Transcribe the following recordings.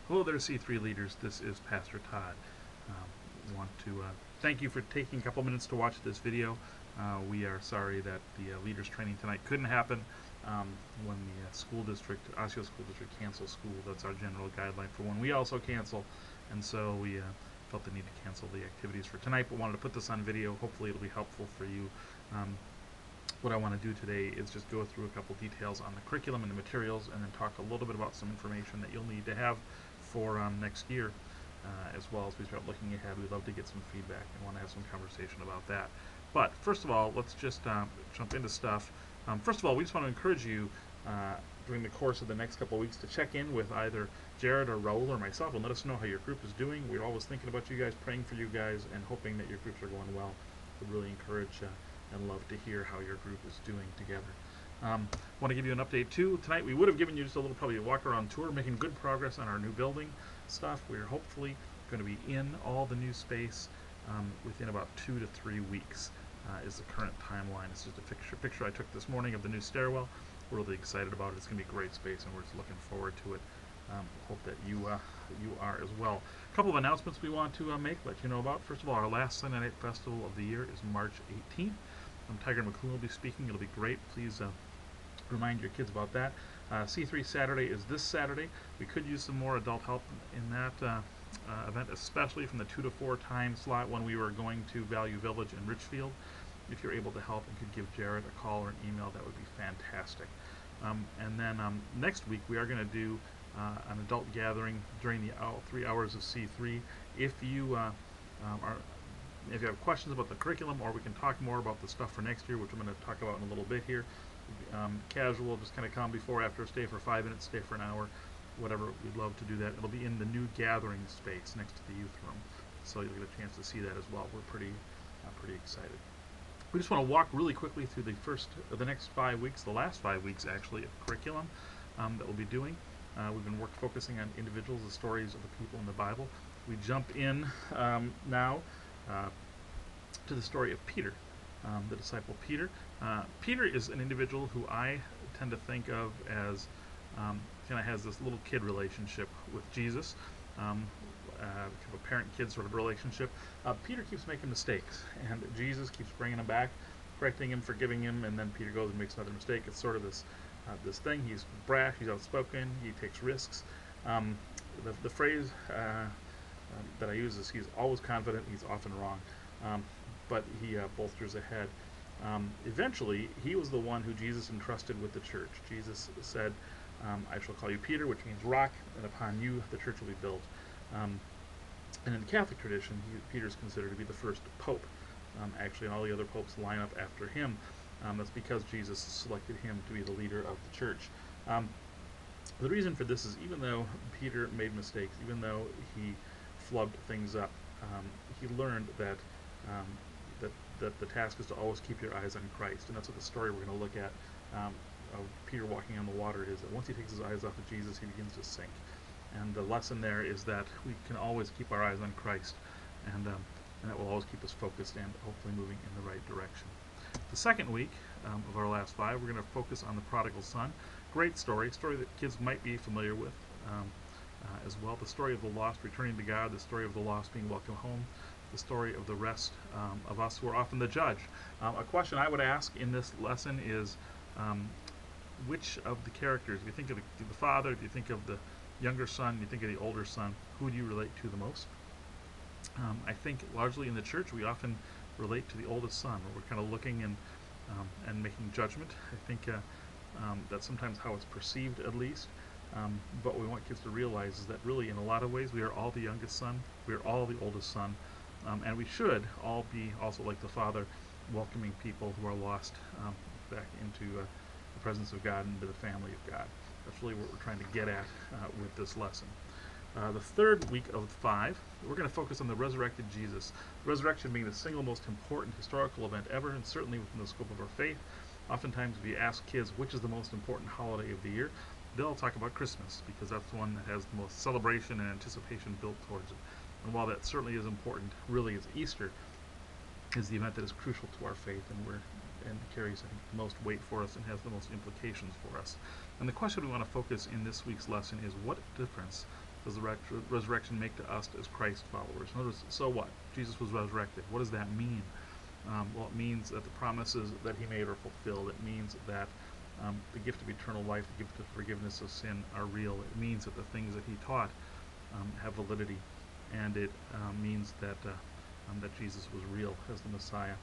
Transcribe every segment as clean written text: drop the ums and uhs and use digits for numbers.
Hello there, C3 leaders. This is Pastor Todd. Want to thank you for taking a couple minutes to watch this video. We are sorry that the leaders training tonight couldn't happen when the school district, Osceola School District, cancels school. That's our general guideline for when we also cancel, and so we felt the need to cancel the activities for tonight, but wanted to put this on video. Hopefully it'll be helpful for you. What I want to do today is just go through a couple details on the curriculum and the materials, and then talk a little bit about some information that you'll need to have for next year. As well as we start looking ahead, we'd love to get some feedback and want to have some conversation about that. But first of all, let's just jump into stuff. First of all, we just want to encourage you during the course of the next couple of weeks to check in with either Jared or Raul or myself and let us know how your group is doing. We're always thinking about you guys, praying for you guys, and hoping that your groups are going well. We'd really encourage and love to hear how your group is doing together. Want to give you an update too. Tonight we would have given you just a little, probably a walk around tour, making good progress on our new building stuff. We're hopefully going to be in all the new space within about 2 to 3 weeks is the current timeline. It's just a picture I took this morning of the new stairwell. We're really excited about it. It's going to be a great space, and we're just looking forward to it. Hope that you are as well. A couple of announcements we want to let you know about. First of all, our last Sunday Night Festival of the year is March 18th. Tiger McClure will be speaking. It'll be great. Please remind your kids about that. C3 Saturday is this Saturday. We could use some more adult help in that event, especially from the 2 to 4 time slot when we were going to Value Village in Richfield. If you're able to help and could give Jared a call or an email, that would be fantastic. And then next week we are going to do an adult gathering during the 3 hours of C3. If you if you have questions about the curriculum, or we can talk more about the stuff for next year, which I'm going to talk about in a little bit here. Casual, just kind of come before, after, stay for 5 minutes, stay for an hour, whatever. We'd love to do that. It'll be in the new gathering space next to the youth room, so you'll get a chance to see that as well. We're pretty excited. We just want to walk really quickly through the next 5 weeks, the last 5 weeks actually, of curriculum that we'll be doing. We've been focusing on individuals, the stories of the people in the Bible. We jump in now to the story of Peter, the disciple Peter. Peter is an individual who I tend to think of as kind of has this little kid relationship with Jesus, kind of a parent-kid sort of relationship. Peter keeps making mistakes, and Jesus keeps bringing him back, correcting him, forgiving him, and then Peter goes and makes another mistake. It's sort of this thing. He's brash, he's outspoken, he takes risks. The phrase that I use is he's always confident, he's often wrong, but he bolsters ahead. Eventually, he was the one who Jesus entrusted with the church. Jesus said, I shall call you Peter, which means rock, and upon you the church will be built. And in the Catholic tradition, Peter is considered to be the first pope. Actually, all the other popes line up after him. That's because Jesus selected him to be the leader of the church. The reason for this is, even though Peter made mistakes, even though he flubbed things up, he learned that the task is to always keep your eyes on Christ, and that's what the story we're going to look at of Peter walking on the water is, that once he takes his eyes off of Jesus, he begins to sink. And the lesson there is that we can always keep our eyes on Christ, and that will always keep us focused and hopefully moving in the right direction. The second week of our last 5, we're going to focus on the prodigal son. Great story that kids might be familiar with as well. The story of the lost returning to God, the story of the lost being welcomed home, the story of the rest of us who are often the judge. A question I would ask in this lesson is, which of the characters, if you think of the father, if you think of the younger son, you think of the older son, who do you relate to the most? I think largely in the church we often relate to the oldest son, where we're kind of looking and making judgment. I think that's sometimes how it's perceived, at least. But what we want kids to realize is that really, in a lot of ways, we are all the youngest son, we are all the oldest son, and we should all be also like the father, welcoming people who are lost back into the presence of God and into the family of God. That's really what we're trying to get at with this lesson. The third week of 5, we're going to focus on the resurrected Jesus. The resurrection being the single most important historical event ever, and certainly within the scope of our faith. Oftentimes, if you ask kids which is the most important holiday of the year, they'll talk about Christmas, because that's the one that has the most celebration and anticipation built towards it. And while that certainly is important, really is Easter is the event that is crucial to our faith, and carries, I think, the most weight for us and has the most implications for us. And the question we want to focus in this week's lesson is, what difference does the resurrection make to us as Christ followers? In other words, so what? Jesus was resurrected. What does that mean? Well, it means that the promises that he made are fulfilled. It means that the gift of eternal life, the gift of forgiveness of sin are real. It means that the things that he taught have validity, and it means that that Jesus was real as the Messiah.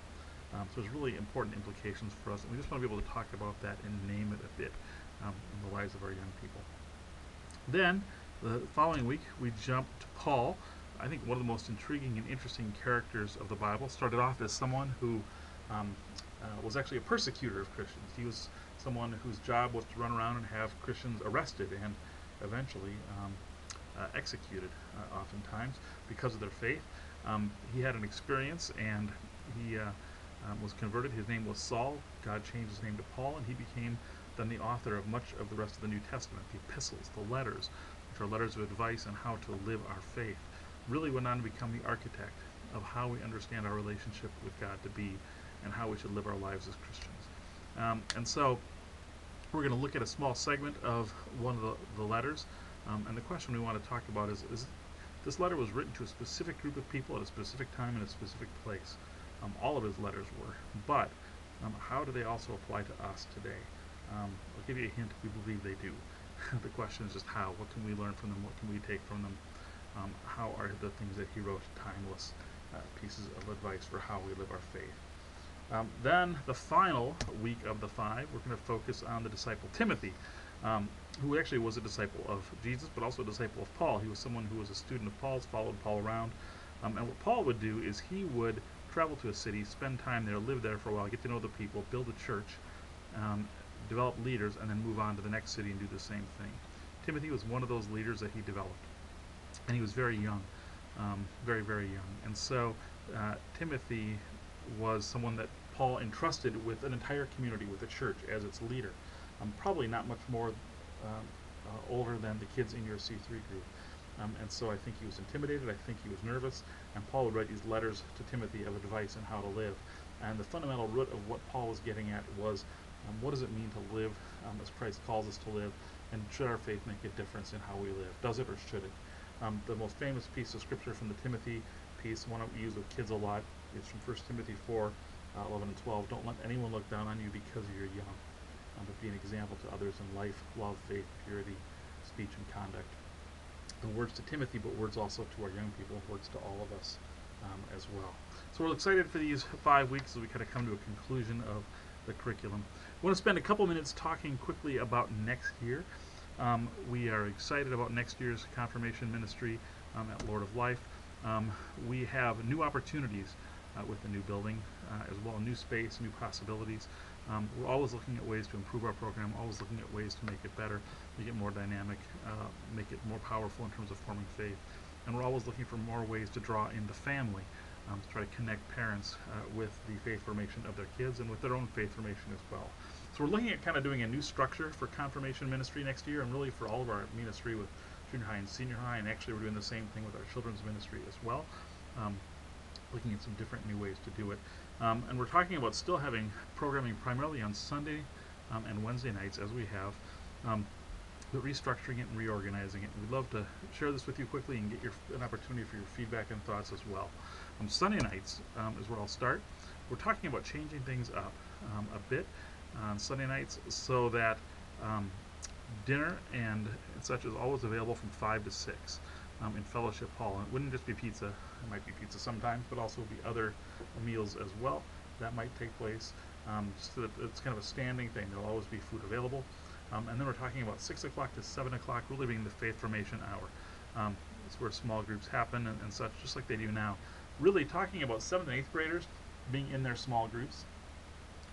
So there's really important implications for us, and we just want to be able to talk about that and name it a bit in the lives of our young people. Then, the following week, we jump to Paul. I think one of the most intriguing and interesting characters of the Bible. Started off as someone who was actually a persecutor of Christians. He was someone whose job was to run around and have Christians arrested and eventually executed, oftentimes, because of their faith. He had an experience, and he was converted. His name was Saul. God changed his name to Paul, and he became then the author of much of the rest of the New Testament, the epistles, the letters, which are letters of advice on how to live our faith. Really went on to become the architect of how we understand our relationship with God to be and how we should live our lives as Christians. And so we're going to look at a small segment of one of the letters. And the question we want to talk about is this letter was written to a specific group of people at a specific time in a specific place. All of his letters were. But how do they also apply to us today? I'll give you a hint. We believe they do. The question is just how. What can we learn from them? What can we take from them? How are the things that he wrote timeless pieces of advice for how we live our faith? Then the final week of the 5, we're going to focus on the disciple Timothy, who actually was a disciple of Jesus, but also a disciple of Paul. He was someone who was a student of Paul's, followed Paul around. And what Paul would do is he would travel to a city, spend time there, live there for a while, get to know the people, build a church, develop leaders, and then move on to the next city and do the same thing. Timothy was one of those leaders that he developed. And he was very young, very, very young. And so Timothy was someone that Paul entrusted with an entire community, with a church as its leader. Probably not much more older than the kids in your C3 group. And so I think he was intimidated, I think he was nervous, and Paul would write these letters to Timothy of advice on how to live. And the fundamental root of what Paul was getting at was, what does it mean to live as Christ calls us to live, and should our faith make a difference in how we live? Does it or should it? The most famous piece of scripture from the Timothy piece, one we use with kids a lot, is from 1 Timothy 4, 11 and 12. Don't let anyone look down on you because you're young, but be an example to others in life, love, faith, purity, speech, and conduct. The words to Timothy, but words also to our young people, words to all of us as well. So we're excited for these 5 weeks as we kind of come to a conclusion of the curriculum. I want to spend a couple minutes talking quickly about next year. We are excited about next year's confirmation ministry at Lord of Life. We have new opportunities with the new building, as well, new space, new possibilities. We're always looking at ways to improve our program, always looking at ways to make it better, make it more dynamic, make it more powerful in terms of forming faith. And we're always looking for more ways to draw in the family, to try to connect parents with the faith formation of their kids and with their own faith formation as well. So we're looking at kind of doing a new structure for confirmation ministry next year, and really for all of our ministry with junior high and senior high, and actually we're doing the same thing with our children's ministry as well, looking at some different new ways to do it. And we're talking about still having programming primarily on Sunday and Wednesday nights as we have, but restructuring it and reorganizing it. We'd love to share this with you quickly and get an opportunity for your feedback and thoughts as well. Sunday nights is where I'll start. We're talking about changing things up a bit on Sunday nights so that dinner and such is always available from 5 to 6 in Fellowship Hall. And it wouldn't just be pizza. It might be pizza sometimes, but also be other meals as well that might take place, so that it's kind of a standing thing. There'll always be food available. And then we're talking about 6 o'clock to 7 o'clock really being the faith formation hour. It's where small groups happen and such, just like they do now. Really talking about 7th and 8th graders being in their small groups,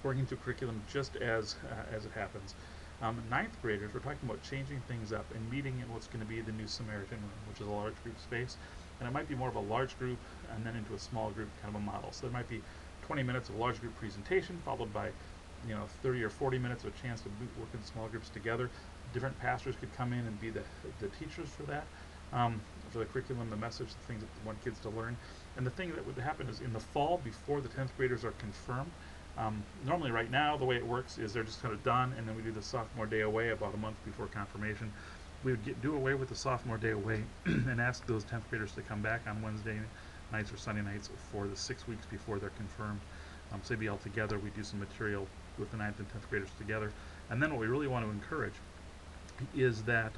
working through curriculum just as it happens. 9th graders, we're talking about changing things up and meeting in what's going to be the new Samaritan room, which is a large group space. And it might be more of a large group and then into a small group kind of a model. So there might be 20 minutes of a large group presentation followed by 30 or 40 minutes of a chance to work in small groups together. Different pastors could come in and be the teachers for that, for the curriculum, the message, the things that we want kids to learn. And the thing that would happen is in the fall, before the 10th graders are confirmed, normally right now the way it works is they're just kind of done, and then we do the sophomore day away about a month before confirmation. we would do away with the sophomore day away and ask those 10th graders to come back on Wednesday nights or Sunday nights for the 6 weeks before they're confirmed. So they'd be all together. We do some material with the 9th and 10th graders together. And then what we really want to encourage is that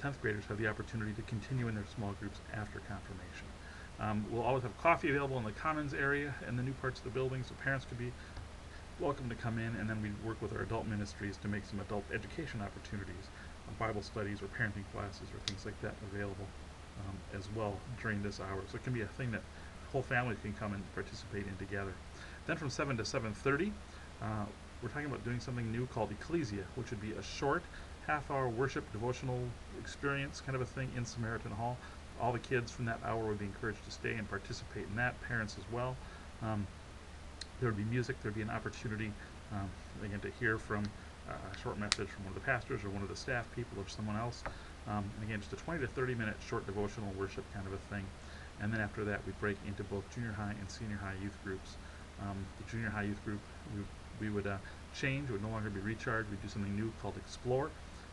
10th graders have the opportunity to continue in their small groups after confirmation. We'll always have coffee available in the commons area and the new parts of the building, so parents could be welcome to come in, and then we work with our adult ministries to make some adult education opportunities, Bible studies or parenting classes or things like that available as well during this hour. So it can be a thing that whole families can come and participate in together. Then from 7 to 7:30, we're talking about doing something new called Ecclesia, which would be a short half-hour worship devotional experience kind of a thing in Samaritan Hall. All the kids from that hour would be encouraged to stay and participate in that, parents as well. There would be music, there would be an opportunity again to hear from a short message from one of the pastors or one of the staff people or someone else. And again, just a 20 to 30 minute short devotional worship kind of a thing. And then after that, we break into both junior high and senior high youth groups. The junior high youth group, we would change. It would no longer be Recharge. We'd do something new called Explore. You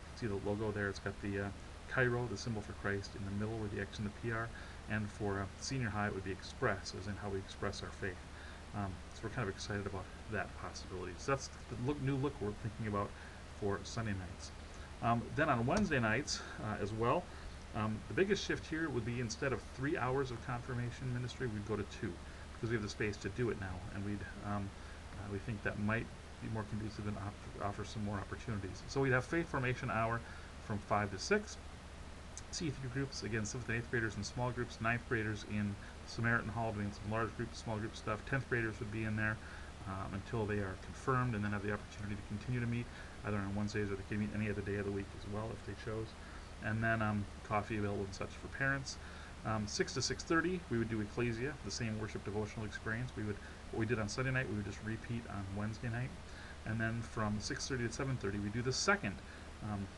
can see the logo there. It's got the Cairo, the symbol for Christ, in the middle with the X and the PR. And for senior high, it would be Express, as in how we express our faith. So we're kind of excited about that possibility. So that's the new look we're thinking about for Sunday nights. Then on Wednesday nights as well, the biggest shift here would be instead of 3 hours of confirmation ministry, we'd go to 2, because we have the space to do it now, and we think that might be more conducive and offer some more opportunities. So we'd have faith formation hour from 5 to 6. C3 groups, again, 7th and 8th graders in small groups, 9th graders in Samaritan Hall doing some large group, small group stuff. 10th graders would be in there until they are confirmed, and then have the opportunity to continue to meet either on Wednesdays, or they can meet any other day of the week as well if they chose. And then coffee available and such for parents. 6 to 6:30, we would do Ecclesia, the same worship devotional experience. What we did on Sunday night, we would just repeat on Wednesday night. And then from 6:30 to 7:30, we do the second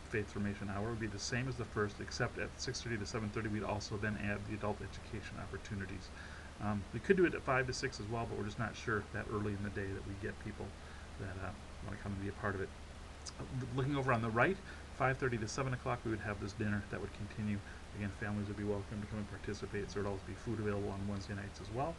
faith formation hour. It would be the same as the first, except at 6:30 to 7:30, we'd also then add the adult education opportunities. We could do it at 5 to 6 as well, but we're just not sure that early in the day that we get people that want to come and be a part of it. Looking over on the right, 5:30 to 7 o'clock, we would have this dinner that would continue. Again, families would be welcome to come and participate, so there would always be food available on Wednesday nights as well.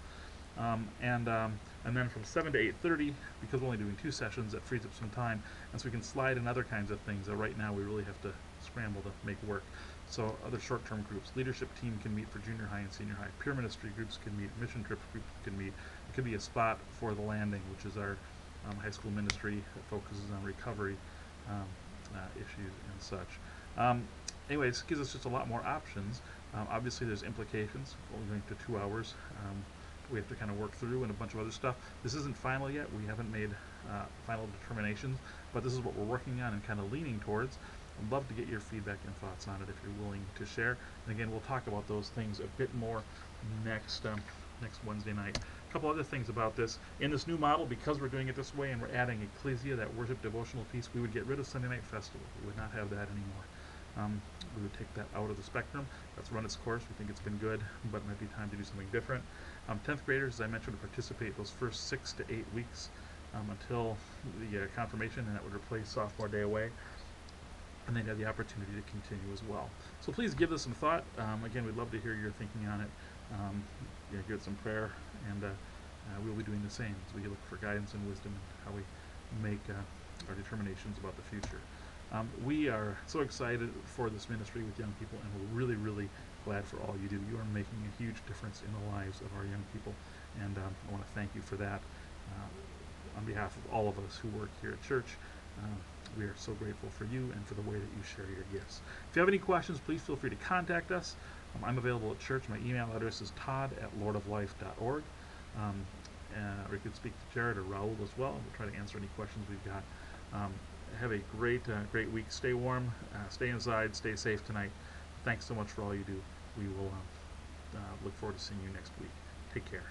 And then from 7 to 8:30, because we're only doing 2 sessions, that frees up some time, and so we can slide in other kinds of things that right now we really have to scramble to make work. So other short-term groups, leadership team can meet for junior high and senior high, peer ministry groups can meet, mission trips groups can meet. It could be a spot for the landing, which is our high school ministry that focuses on recovery issues and such. Anyways, it gives us just a lot more options. Obviously there's implications, only going to 2 hours. We have to kind of work through, and a bunch of other stuff. This isn't final yet. We haven't made final determinations, but this is what we're working on and kind of leaning towards. I'd love to get your feedback and thoughts on it if you're willing to share. And again, we'll talk about those things a bit more next Wednesday night. A couple other things about this. In this new model, because we're doing it this way and we're adding Ecclesia, that worship devotional piece, we would get rid of Sunday Night Festival. We would not have that anymore. We would take that out of the spectrum. That's run its course. We think it's been good, but it might be time to do something different. 10th graders, as I mentioned, would participate those first 6 to 8 weeks until the confirmation, and that would replace sophomore day away. And they'd have the opportunity to continue as well. So please give this some thought. Again, we'd love to hear your thinking on it. Give it some prayer, and we'll be doing the same as we look for guidance and wisdom in how we make our determinations about the future. We are so excited for this ministry with young people, and we're really, really glad for all you do. You are making a huge difference in the lives of our young people, and I want to thank you for that. On behalf of all of us who work here at church, we are so grateful for you and for the way that you share your gifts. If you have any questions, please feel free to contact us. I'm available at church. My email address is todd@lordoflife.org. Or you could speak to Jared or Raul as well. We'll try to answer any questions we've got. Have a great week. Stay warm, stay inside, stay safe tonight. Thanks so much for all you do. We will look forward to seeing you next week. Take care.